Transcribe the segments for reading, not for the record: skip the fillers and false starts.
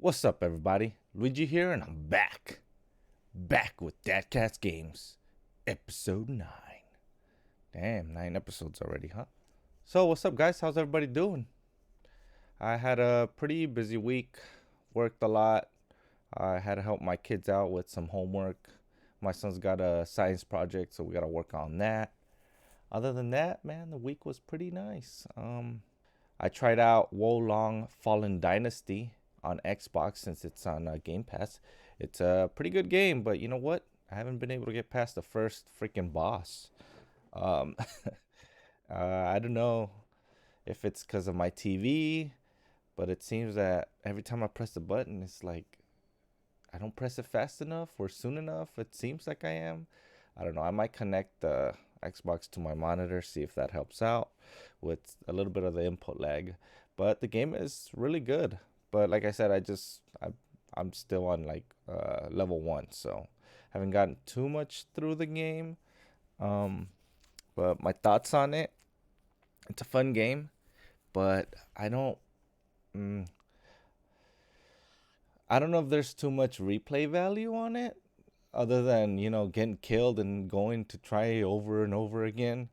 What's up, everybody? Luigi here, and I'm back. Back with Dadcast Games, episode 9. Damn, 9 episodes already, huh? So, what's up, guys? How's everybody doing? I had a pretty busy week, worked a lot. I had to help my kids out with some homework. My son's got a science project, so we got to work on that. Other than that, man, the week was pretty nice. I tried out Wolong Fallen Dynasty on Xbox since it's on Game Pass. It's a pretty good game, but you know what? I haven't been able to get past the first freaking boss. Um, I don't know if it's because of my TV, but it seems that every time I press the button, it's like I don't press it fast enough or soon enough. It seems like I am. I don't know. I might connect the Xbox to my monitor, see if that helps out with a little bit of the input lag. But the game is really good. But like I said, I'm still on like level 1, so haven't gotten too much through the game. Um, but my thoughts on it, it's a fun game, but mm, I don't know if there's too much replay value on it other than, getting killed and going to try over and over again.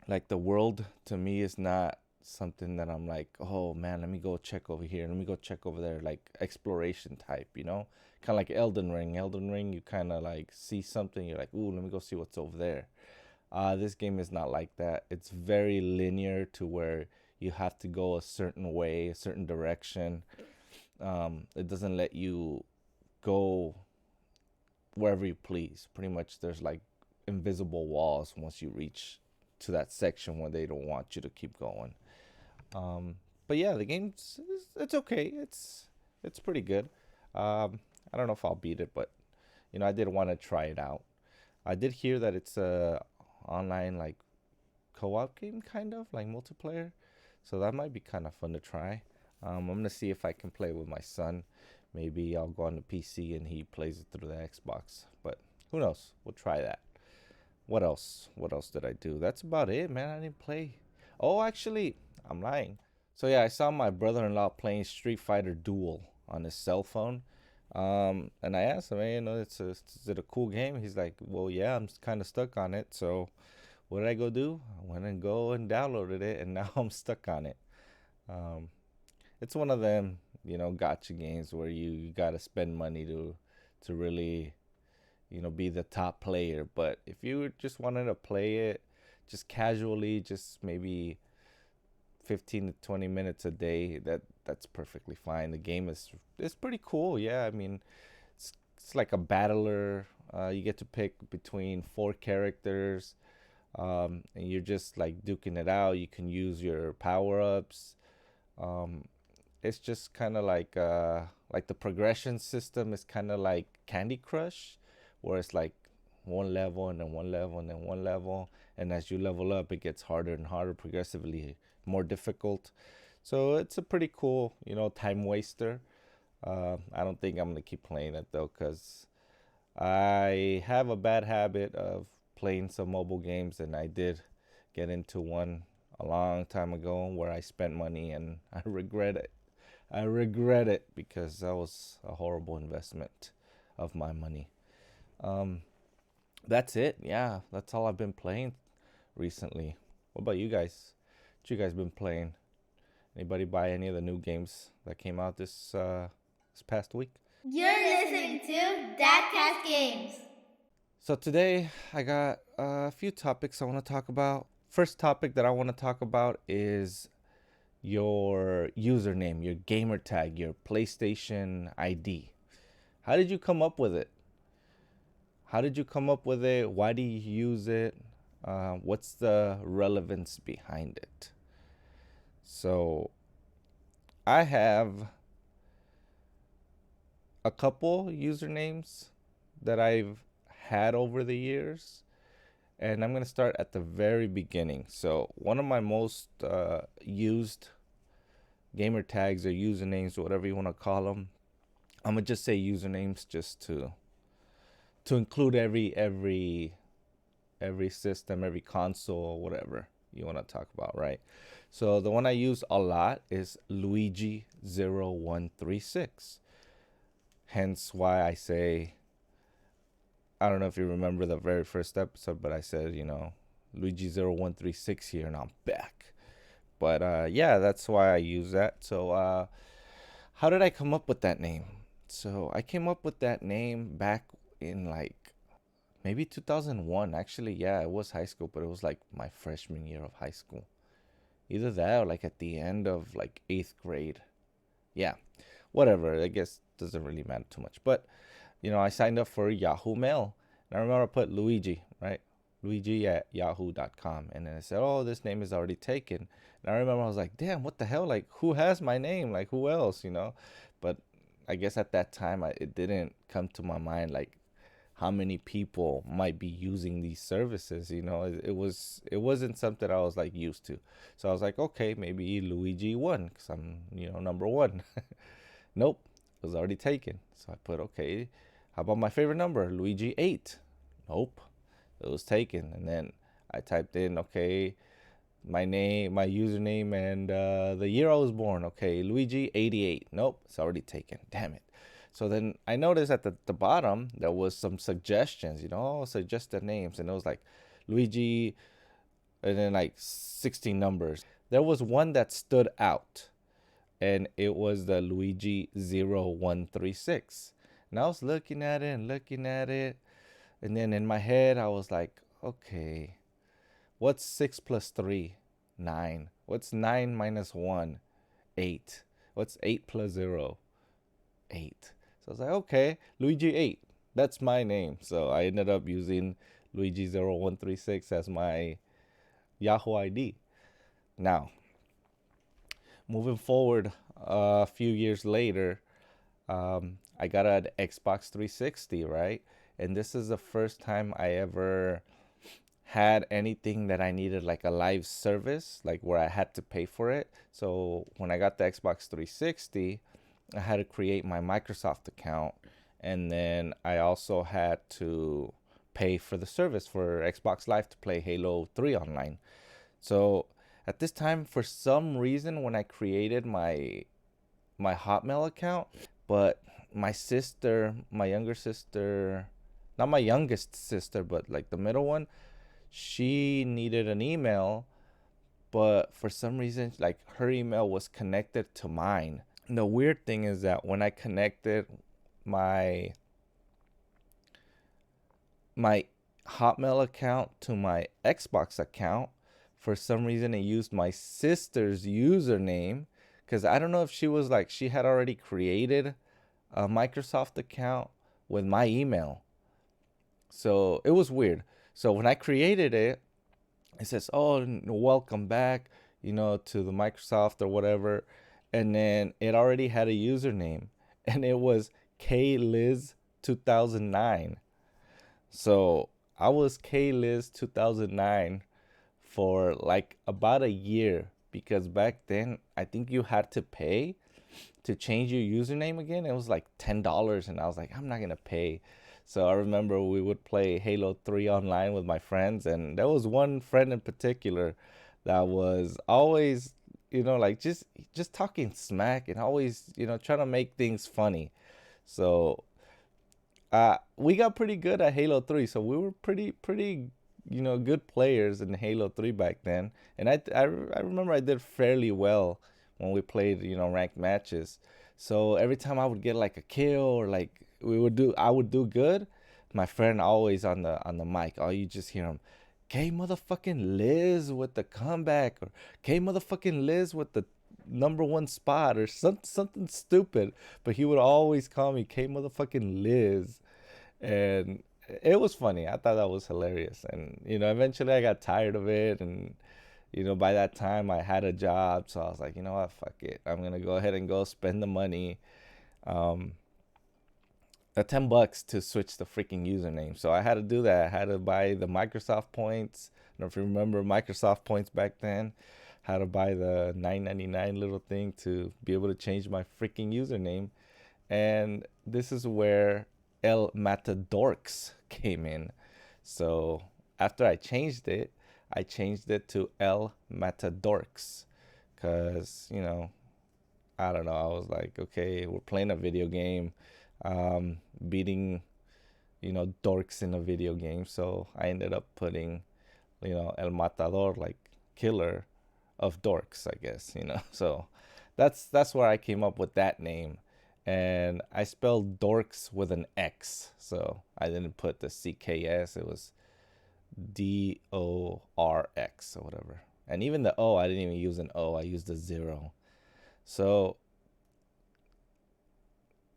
Like the world to me is not something that I'm like, oh man, let me go check over here, let me go check over there, like exploration type, kind of like Elden Ring. Elden Ring, you kind of like see something, you're like, ooh, let me go see what's over there. This game is not like that. It's very linear to where you have to go a certain way, a certain direction. It doesn't let you go wherever you please. Pretty much there's like invisible walls once you reach to that section where they don't want you to keep going. But yeah, the game's it's okay. It's pretty good. I don't know if I'll beat it, but I did want to try it out. I did hear that it's a online like co-op game, kind of like multiplayer, so that might be kind of fun to try. I'm gonna see if I can play with my son. Maybe I'll go on the PC and he plays it through the Xbox. But who knows? We'll try that. What else? What else did I do? That's about it, man. I didn't play. Oh, actually, I'm lying. So yeah, I saw my brother-in-law playing Street Fighter Duel on his cell phone. And I asked him, hey, is it a cool game? He's like, well, yeah, I'm kind of stuck on it. So what did I go do? I went and downloaded it, and now I'm stuck on it. Um, it's one of them, gotcha games where you gotta spend money to really, be the top player. But if you just wanted to play it just casually, just maybe 15 to 20 minutes a day, that's perfectly fine. The game is pretty cool. Yeah, I mean, it's like a battler. You get to pick between 4 characters, and you're just like duking it out. You can use your power-ups. It's just kind of like the progression system is kind of like Candy Crush, where it's like one level and then one level and then one level, and as you level up, it gets harder and harder, progressively more difficult. So it's a pretty cool, time waster. I don't think I'm gonna keep playing it though, cause I have a bad habit of playing some mobile games, and I did get into one a long time ago where I spent money and I regret it. I regret it because that was a horrible investment of my money. Um, that's it. Yeah, that's all I've been playing recently. What about you guys? What you guys been playing? Anybody buy any of the new games that came out this past week? You're listening to Dadcast Games. So today I got a few topics I want to talk about. First topic that I want to talk about is your username, your gamer tag, your PlayStation ID. How did you come up with it? How did you come up with it? Why do you use it? What's the relevance behind it? So I have a couple usernames that I've had over the years, and I'm going to start at the very beginning. So one of my most used gamer tags or usernames, whatever you want to call them, I'm going to just say usernames just to include every system, every console, whatever you want to talk about, right? So the one I use a lot is Luigi 0136. Hence why I say, I don't know if you remember the very first episode, but I said, Luigi0136 here and I'm back. But yeah, that's why I use that. So how did I come up with that name? So I came up with that name back in like maybe 2001. Actually, yeah, it was high school, but it was like my freshman year of high school. Either that or like at the end of like 8th grade. Yeah, whatever. I guess doesn't really matter too much. But I signed up for Yahoo Mail. And I remember I put Luigi, right? Luigi at yahoo.com. And then I said, oh, this name is already taken. And I remember I was like, damn, what the hell? Like, who has my name? Like, who else? But I guess at that time, it didn't come to my mind, like, how many people might be using these services. It wasn't something I was like used to. So I was like, okay, maybe Luigi 1 because I'm number 1. Nope, it was already taken. So I put, okay, how about my favorite number, Luigi 8? Nope, it was taken. And then I typed in, okay, my name, my username, and the year I was born. Okay, Luigi 88. Nope, it's already taken. Damn it. So then I noticed at the bottom there was some suggestions, suggested names, and it was like Luigi, and then like 16 numbers. There was one that stood out, and it was the Luigi 0136. And I was looking at it and looking at it, and then in my head I was like, okay, what's 6 plus 3? 9. What's 9 minus 1? 8. What's 8 plus 0? 8. So I was like, okay, Luigi 8. That's my name. So I ended up using Luigi0136 as my Yahoo ID. Now, moving forward a few years later, I got an Xbox 360, right? And this is the first time I ever had anything that I needed, like a live service, like where I had to pay for it. So when I got the Xbox 360, I had to create my Microsoft account, and then I also had to pay for the service for Xbox Live to play Halo 3 online. So at this time, for some reason, when I created my Hotmail account, but my sister, my younger sister, not my youngest sister, but like the middle one, she needed an email, but for some reason, like her email was connected to mine. And the weird thing is that when I connected my my Hotmail account to my Xbox account, for some reason it used my sister's username, because I don't know if she was like, she had already created a Microsoft account with my email. So it was weird. So when I created it, it says, oh, welcome back, to the Microsoft or whatever. And then it already had a username, and it was KLiz2009. So I was KLiz2009 for like about a year, because back then I think you had to pay to change your username again. It was like $10, and I was like, I'm not gonna pay. So I remember we would play Halo 3 online with my friends, and there was one friend in particular that was always, like just talking smack and always, trying to make things funny. So we got pretty good at Halo 3, so we were pretty good players in Halo 3 back then. And I remember I did fairly well when we played, ranked matches. So every time I would get like a kill, or like I would do good, my friend always on the mic, oh, you just hear him, K motherfucking Liz with the comeback, or K motherfucking Liz with the number 1 spot, or something stupid. But he would always call me K motherfucking Liz. And it was funny. I thought that was hilarious. And eventually I got tired of it, and by that time I had a job, so I was like, you know what, fuck it, I'm gonna go ahead and go spend the money, the $10 to switch the freaking username. So I had to do that. I had to buy the Microsoft points. I don't know if you remember Microsoft points back then. Had to buy the $9.99 little thing to be able to change my freaking username. And this is where El Matadorks came in. So after I changed it to El Matadorks, because I don't know. I was like, okay, we're playing a video game, beating, dorks in a video game. So I ended up putting, El Matador, like killer of dorks, I guess, So that's where I came up with that name. And I spelled dorks with an X. So I didn't put the CKS. It was DORX or whatever. And even the O, I didn't even use an O. I used a zero. So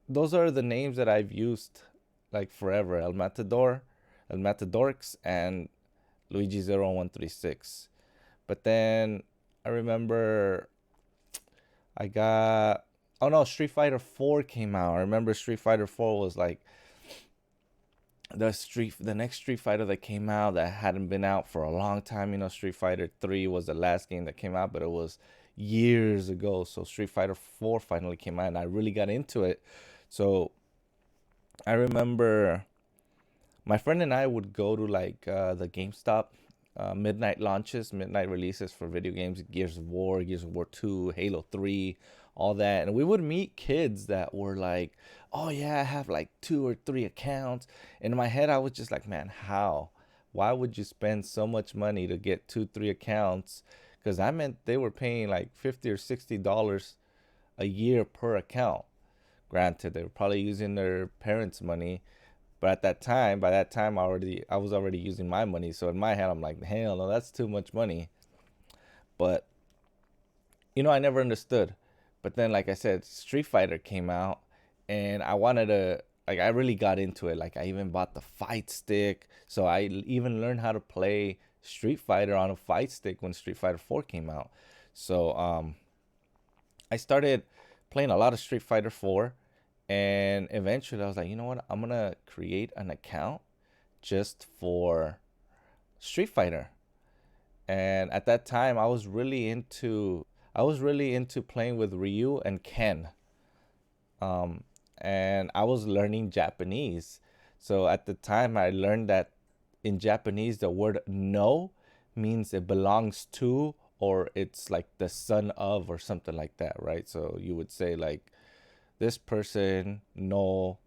those are the names that I've used like forever. El Matador, El Matadorks, and Luigi 0136. But then I remember I got, oh no, Street Fighter 4 came out. I remember Street Fighter 4 was like the next Street Fighter that came out that hadn't been out for a long time. Street Fighter 3 was the last game that came out, but it was years ago. So Street Fighter 4 finally came out and I really got into it. So I remember my friend and I would go to like the GameStop midnight launches, midnight releases for video games, Gears of War 2, Halo 3, all that. And we would meet kids that were like, oh yeah, I have like 2 or 3 accounts. And in my head, I was just like, man, how? Why would you spend so much money to get 2, 3 accounts? Because I meant they were paying like $50 or $60 a year per account. Granted, they were probably using their parents' money, but at that time, by that time, I was already using my money. So in my head, I'm like, hell no, that's too much money. But I never understood. But then, like I said, Street Fighter came out, and I wanted to, like, I really got into it. Like, I even bought the fight stick, so I even learned how to play Street Fighter on a fight stick when Street Fighter 4 came out. So I started playing a lot of Street Fighter 4, and eventually I was like, you know what? I'm gonna create an account just for Street Fighter. And at that time, I was really into playing with Ryu and Ken. And I was learning Japanese. So at the time, I learned that in Japanese, the word no means it belongs to, or it's like the son of, or something like that, right? So you would say like, this person no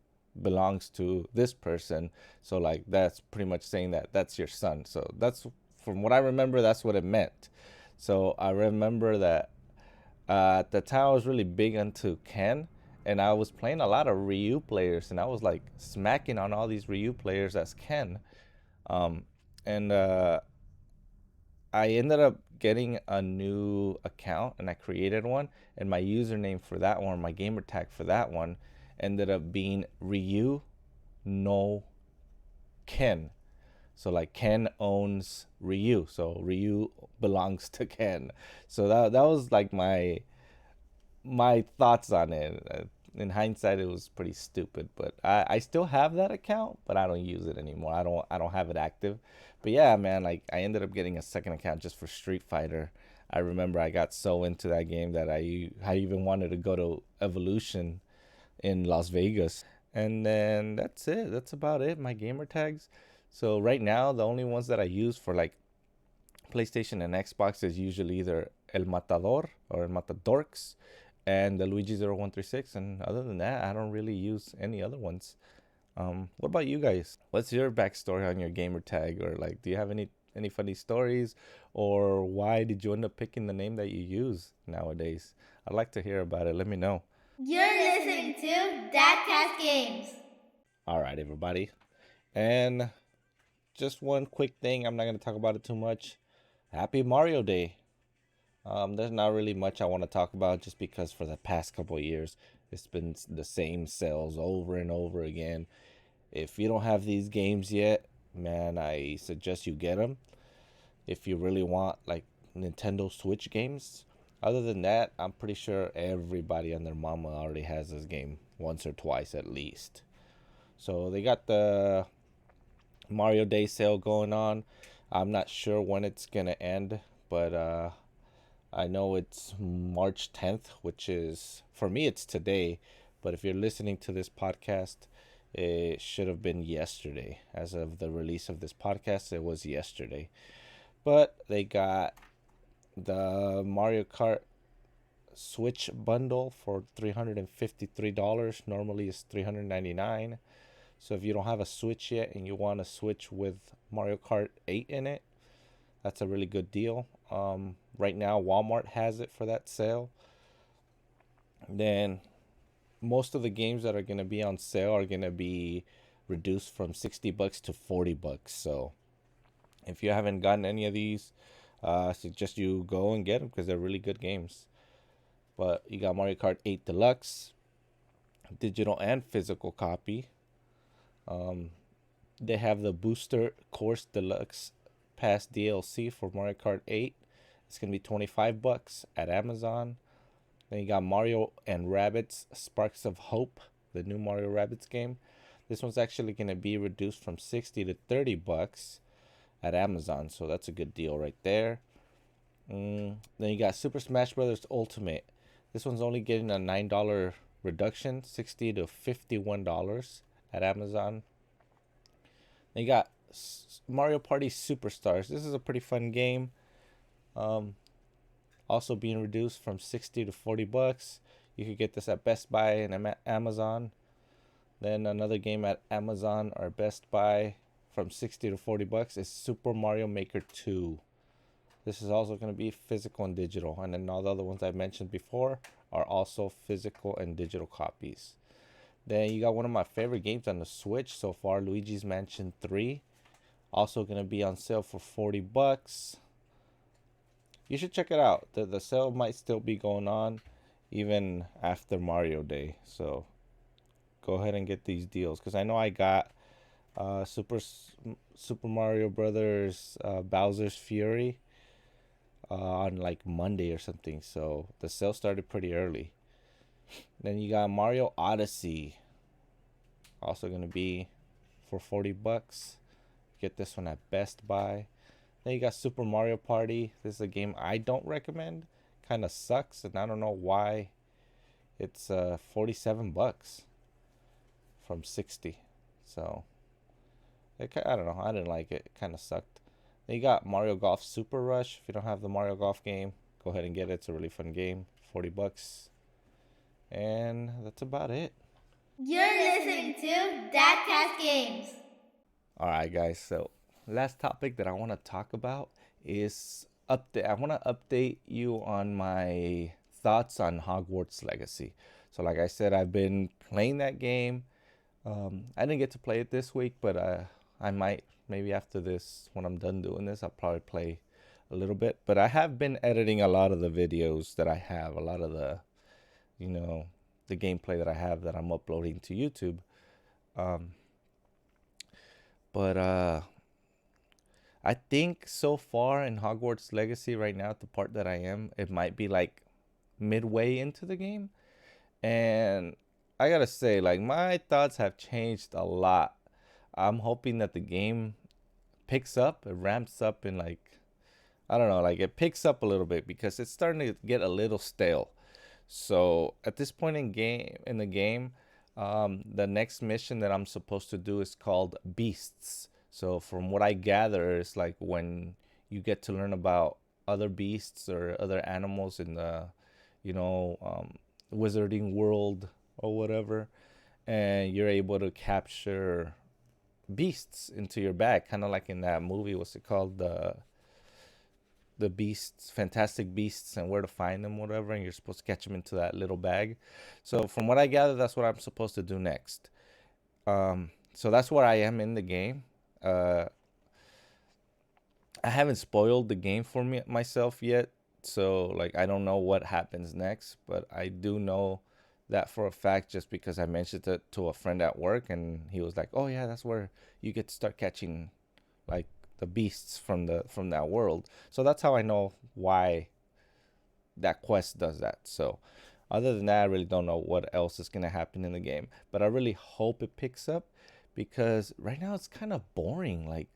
belongs to this person. So like that's pretty much saying that that's your son. So that's, from what I remember, that's what it meant. So I remember that at the time I was really big into Ken, and I was playing a lot of Ryu players, and I was like smacking on all these Ryu players as Ken. Um, and I ended up getting a new account, and I created one, and my username for that one, my gamer tag for that one, ended up being Ryu no Ken. So like Ken owns Ryu, so Ryu belongs to Ken. So that was like my thoughts on it. In hindsight, it was pretty stupid, but I still have that account, but I don't use it anymore. I don't have it active. But yeah, man, like I ended up getting a second account just for Street Fighter. I remember I got so into that game that I even wanted to go to Evolution in Las Vegas. And then that's it. That's about it. My gamer tags. So right now, the only ones that I use for like PlayStation and Xbox is usually either El Matador or El Matadorks and the Luigi 0136. And other than that, I don't really use any other ones. What about you guys? What's your backstory on your gamer tag? Or like, do you have any funny stories? Or why did you end up picking the name that you use nowadays? I'd like to hear about it. Let me know. You're listening to Dadcast Games. All right, everybody. And just one quick thing. I'm not going to talk about it too much. Happy Mario Day. There's not really much I want to talk about just because for the past couple of years, it's been the same sales over and over again. If you don't have these games yet, man, I suggest you get them. If you really want like Nintendo Switch games. Other than that, I'm pretty sure everybody and their mama already has this game once or twice at least. So they got the Mario Day sale going on. I'm not sure when it's gonna end, but I know it's March 10th, which is, for me, it's today. But if you're listening to this podcast, it should have been yesterday. As of the release of this podcast, it was yesterday. But they got the Mario Kart Switch bundle for $353. Normally it's $399. So if you don't have a Switch yet and you want a Switch with Mario Kart 8 in it, that's a really good deal. Right now Walmart has it for that sale. Then most of the games that are going to be on sale are going to be reduced from $60 to $40. So if you haven't gotten any of these, I suggest you go and get them because they're really good games. But you got Mario Kart 8 Deluxe, digital and physical copy. Um, they have the Booster Course Deluxe Pass DLC for Mario Kart 8. It's gonna be $25 at Amazon. Then you got Mario and Rabbids Sparks of Hope, the new Mario Rabbids game. This one's actually gonna be reduced from 60 to $30 at Amazon, so that's a good deal right there. Then you got Super Smash Bros. Ultimate. This one's only getting a $9 reduction, $60 to $51 at Amazon. Then you got Mario Party Superstars. This is a pretty fun game. Also being reduced from 60 to $40. You could get this at Best Buy and Amazon. Then another game at Amazon or Best Buy from 60 to $40 is Super Mario Maker 2. This is also going to be physical and digital. And then all the other ones I mentioned before are also physical and digital copies. Then you got one of my favorite games on the Switch so far, Luigi's Mansion 3. Also going to be on sale for $40. You should check it out. The sale might still be going on even after Mario Day. So go ahead and get these deals. Because I know I got Super Mario Brothers Bowser's Fury on like Monday or something. So the sale started pretty early. Then you got Mario Odyssey. Also going to be for $40. Get this one at Best Buy. Then you got Super Mario Party. This is a game I don't recommend. Kind of sucks, and I don't know why it's $47 from 60. So I don't know. I didn't like it. It kind of sucked. Then you got Mario Golf Super Rush. If you don't have the Mario Golf game, go ahead and get it. It's a really fun game. $40. And that's about it. You're listening to Dadcast Games. All right, guys. So, last topic that I want to talk about is update. I want to update you on my thoughts on Hogwarts Legacy. So, like I said, I've been playing that game. I didn't get to play it this week, but I might maybe after this, when I'm done doing this, I'll probably play a little bit. But I have been editing a lot of the videos that I have, a lot of the, the gameplay that I have that I'm uploading to YouTube. But I think so far in Hogwarts Legacy right now, at the part that I am, it might be like midway into the game. And I gotta say, like, my thoughts have changed a lot. I'm hoping that the game picks up, it ramps up in like, I don't know, like it picks up a little bit because it's starting to get a little stale. So at this point in the game, the next mission that I'm supposed to do is called Beasts. So from what I gather, it's like when you get to learn about other beasts or other animals in the, wizarding world or whatever, and you're able to capture beasts into your bag, kind of like in that movie. What's it called? The beasts, fantastic beasts, and where to find them, whatever. And you're supposed to catch them into that little bag. So from what I gather, that's what I'm supposed to do next. So that's where I am in the game. I haven't spoiled the game for myself yet, so like I don't know what happens next, but I do know that for a fact just because I mentioned it to a friend at work, and he was like, "Oh yeah, that's where you get to start catching like the beasts from that world." So that's how I know why that quest does that. So other than that, I really don't know what else is gonna happen in the game, but I really hope it picks up because right now it's kind of boring. Like,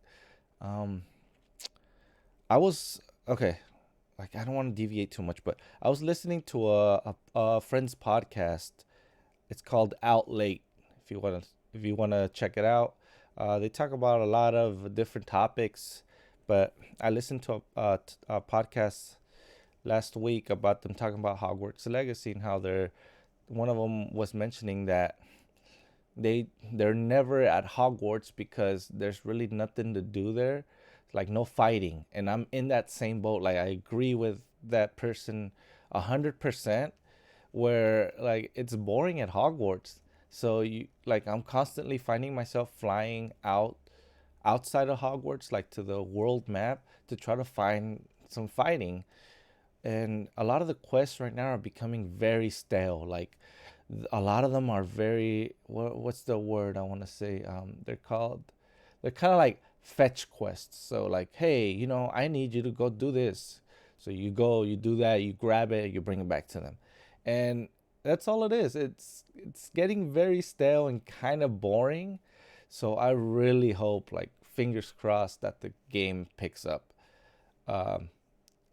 I was okay. Like, I don't want to deviate too much, but I was listening to a friend's podcast. It's called Out Late. If you wanna check it out, they talk about a lot of different topics. But I listened to a podcast last week about them talking about Hogwarts Legacy and how one of them was mentioning that they're never at Hogwarts because there's really nothing to do there, like no fighting. And I'm in that same boat. Like I agree with that person 100%, where like it's boring at Hogwarts. So you like I'm constantly finding myself flying outside of Hogwarts, like to the world map, to try to find some fighting. And a lot of the quests right now are becoming very stale. Like a lot of them are very what's the word I want to say? They're kind of like fetch quests. So like, hey, I need you to go do this. So you go, you do that, you grab it, you bring it back to them, and that's all it is. It's getting very stale and kind of boring. So I really hope, like, fingers crossed, that the game picks up um,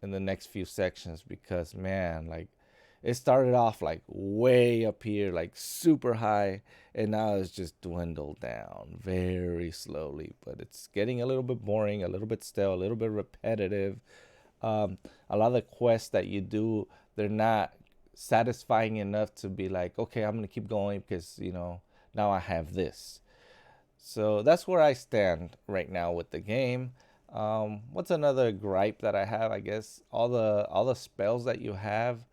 in the next few sections, because man, like it started off like way up here, like super high, and now it's just dwindled down very slowly. But it's getting a little bit boring, a little bit stale, a little bit repetitive. Um, a lot of the quests that you do, they're not satisfying enough to be like, okay, I'm gonna keep going because now I have this. So that's where I stand right now with the game. What's another gripe that I have? I guess all the spells that you have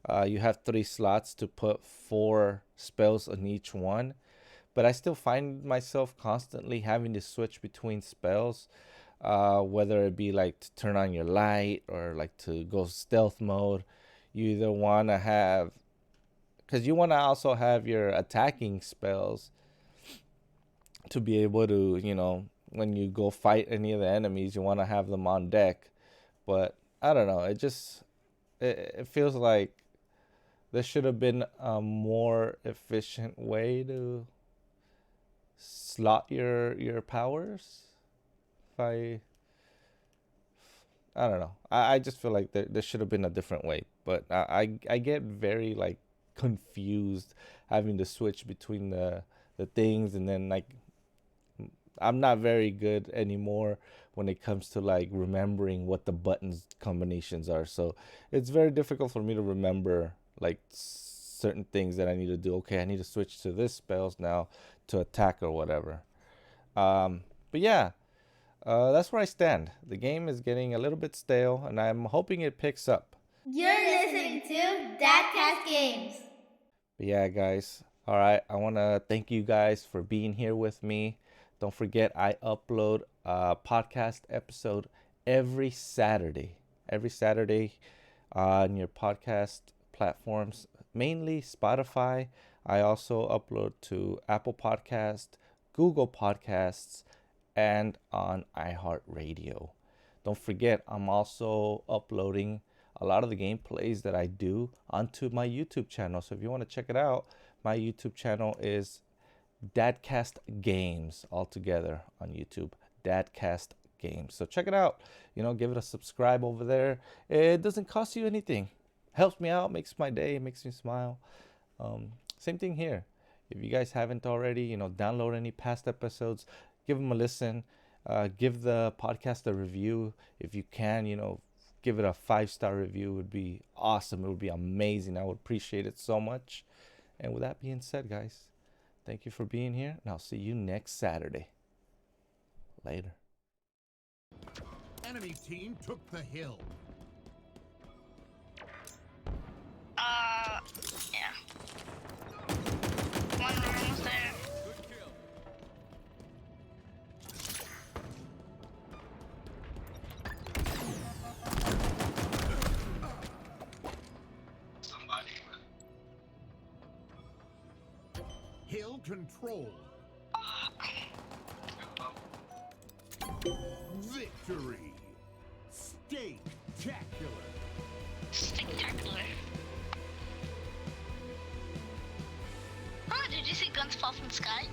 3 slots to put 4 spells on each one, but I still find myself constantly having to switch between spells, whether it be like to turn on your light or like to go stealth mode. You either want to have, because you want to also have your attacking spells to be able to, when you go fight any of the enemies, you want to have them on deck. But I don't know. It feels like there should have been a more efficient way to slot your powers. If I don't know. I just feel like there should have been a different way. But I get very like confused having to switch between the things, and then like I'm not very good anymore when it comes to like remembering what the buttons combinations are. So it's very difficult for me to remember like certain things that I need to do. Okay, I need to switch to this spells now to attack or whatever. Um, but yeah, that's where I stand. The game is getting a little bit stale, and I'm hoping it picks up. You're listening to Dadcast Games. But yeah, guys. All right. I want to thank you guys for being here with me. Don't forget, I upload a podcast episode every Saturday. Every Saturday on your podcast platforms, mainly Spotify. I also upload to Apple Podcast, Google Podcasts, and on iHeartRadio. Don't forget, I'm also uploading a lot of the gameplays that I do onto my YouTube channel. So if you want to check it out, my YouTube channel is Dadcast Games, all together on YouTube. Dadcast Games. So check it out. Give it a subscribe over there. It doesn't cost you anything. Helps me out, makes my day, makes me smile. Same thing here. If you guys haven't already, download any past episodes, give them a listen. Give the podcast a review if you can. Give it a 5-star review. It would be awesome. It would be amazing. I would appreciate it so much. And with that being said, guys, thank you for being here, and I'll see you next Saturday. Later. Enemy team took the hill. Yeah. One almost there. Good kill. Hill control. Victory. Spectacular. Spectacular. Oh, did you see guns fall from the sky?